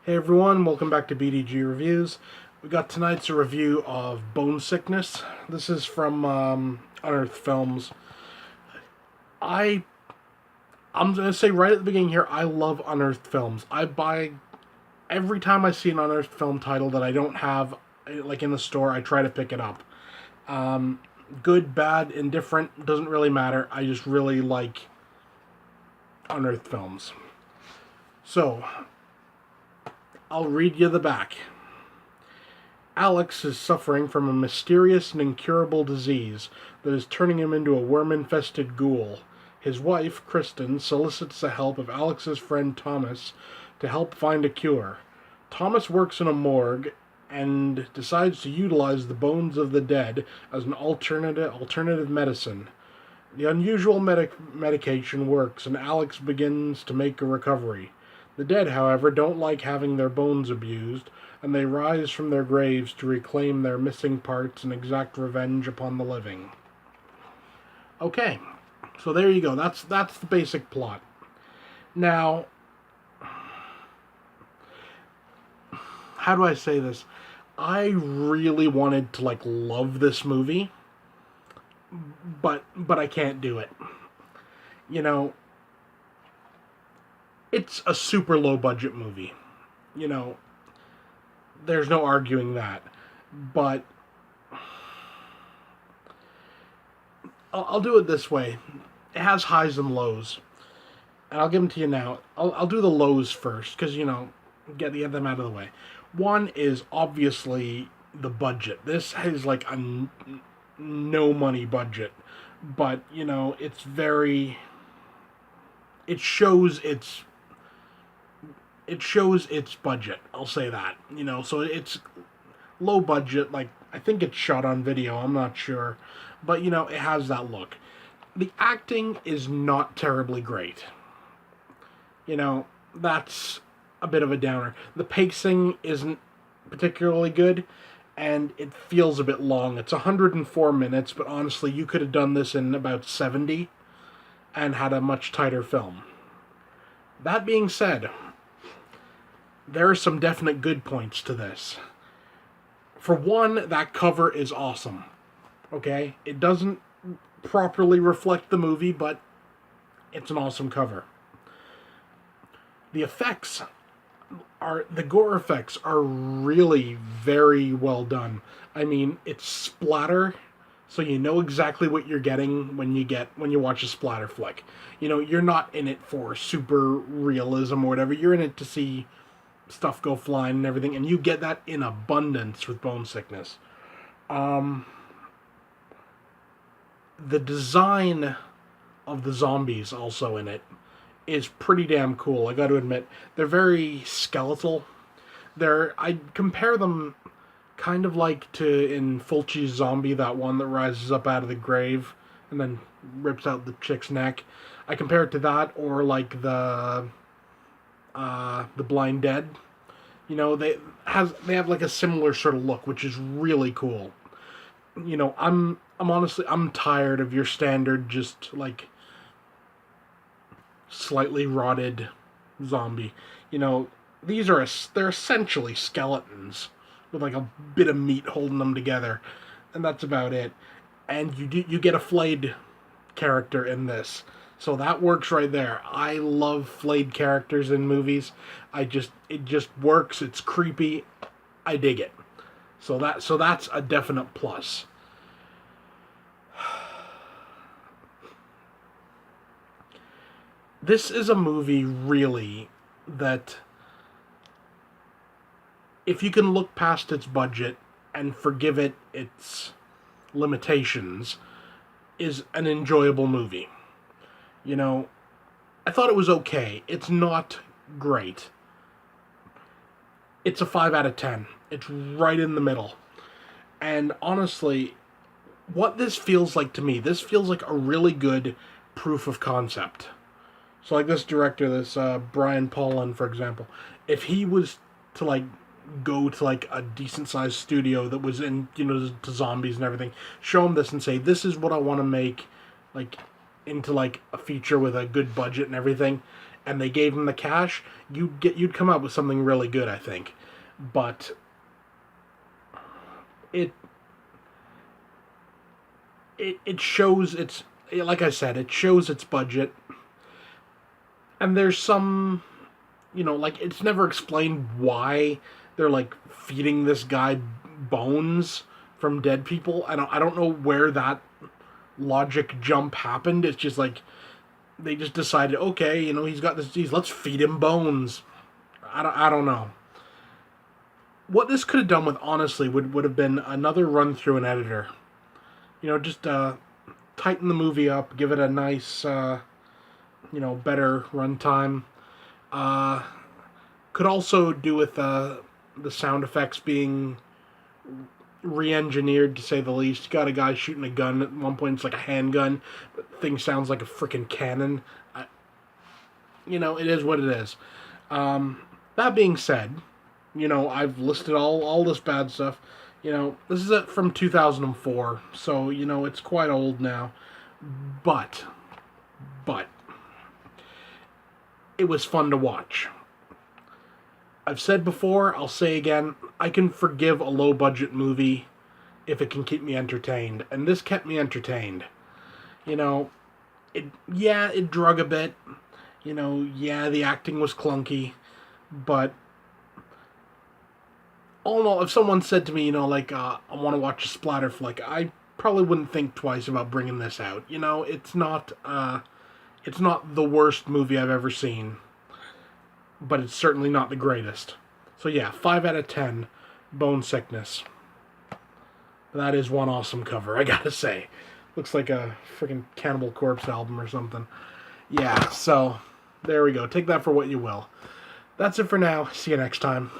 Hey everyone, welcome back to BDG Reviews. We got tonight's a review of Bone Sickness. This is from Unearthed Films. I I'm gonna say right at the beginning here, I love Unearthed Films. I buy every time I see an Unearthed film title that I don't have like in the store. I try to pick it up. Good, bad, indifferent doesn't really matter. I just really like Unearthed Films. So I'll read you the back. Alex is suffering from a mysterious and incurable disease that is turning him into a worm-infested ghoul. His wife, Kristen, solicits the help of Alex's friend Thomas to help find a cure. Thomas works in a morgue and decides to utilize the bones of the dead as an alternative medicine. The unusual medication works, and Alex begins to make a recovery. The dead, however, don't like having their bones abused, and they rise from their graves to reclaim their missing parts and exact revenge upon the living. Okay, so there you go. That's the basic plot. Now, how do I say this? I really wanted to love this movie, but I can't do it. You know, it's a super low budget movie. You know, there's no arguing that. But I'll do it this way. It has highs and lows. And I'll give them to you now. I'll do the lows first, because, get them out of the way. One is obviously the budget. This has no money budget. But, it's very... It shows its budget. I'll say that. So it's low budget. I think it's shot on video. I'm not sure. But, it has that look. The acting is not terribly great. That's a bit of a downer. The pacing isn't particularly good, and it feels a bit long. It's 104 minutes, but honestly, you could have done this in about 70 and had a much tighter film. That being said, there are some definite good points to this. For one, that cover is awesome. Okay? It doesn't properly reflect the movie, but it's an awesome cover. The gore effects are really very well done. I mean, it's splatter, so you know exactly what you're getting when you watch a splatter flick. You're not in it for super realism or whatever. You're in it to see stuff go flying and everything, and you get that in abundance with Bone Sickness. The design of the zombies also in it is pretty damn cool, I gotta admit. They're very skeletal. I compare them kind of like to in Fulci's Zombie, that one that rises up out of the grave and then rips out the chick's neck. I compare it to that, or like the Blind Dead. They have like a similar sort of look, which is really cool. I'm honestly tired of your standard just slightly rotted zombie. They're essentially skeletons with a bit of meat holding them together, and that's about it. And you get a flayed character in this. So that works right there. I love flayed characters in movies. It just works. It's creepy. I dig it. So that's a definite plus. This is a movie really that, if you can look past its budget and forgive it its limitations, is an enjoyable movie. I thought it was okay. It's not great. It's a 5 out of 10. It's right in the middle. And honestly, what this feels like to me, this feels like a really good proof of concept. So this director, this Brian Pollan, for example, if he was to go to a decent sized studio that was in to zombies and everything, show him this and say, this is what I want to make into a feature with a good budget and everything, and they gave him the cash, you'd come up with something really good, I think. But it it shows its, like I said, it shows its budget, and there's some, like, it's never explained why they're like feeding this guy bones from dead people. I don't know where that logic jump happened. It's just like they just decided, okay, he's got this disease, let's feed him bones. I don't know. What this could have done with, honestly, would have been another run through an editor. Just tighten the movie up, give it a nice, better runtime. Could also do with the sound effects being re-engineered, to say the least. You got a guy shooting a gun at one point. It's like a handgun, but the thing sounds like a freaking cannon. It is what it is. That being said, I've listed all this bad stuff. This is from 2004, so it's quite old now. But it was fun to watch. I've said before, I'll say again, I can forgive a low-budget movie if it can keep me entertained, and this kept me entertained. It drug a bit. The acting was clunky, but all in all, if someone said to me, I want to watch a splatter flick, I probably wouldn't think twice about bringing this out. It's not the worst movie I've ever seen, but it's certainly not the greatest. So yeah, 5 out of 10, Bone Sickness. That is one awesome cover, I gotta say. Looks like a freaking Cannibal Corpse album or something. Yeah, so there we go. Take that for what you will. That's it for now. See you next time.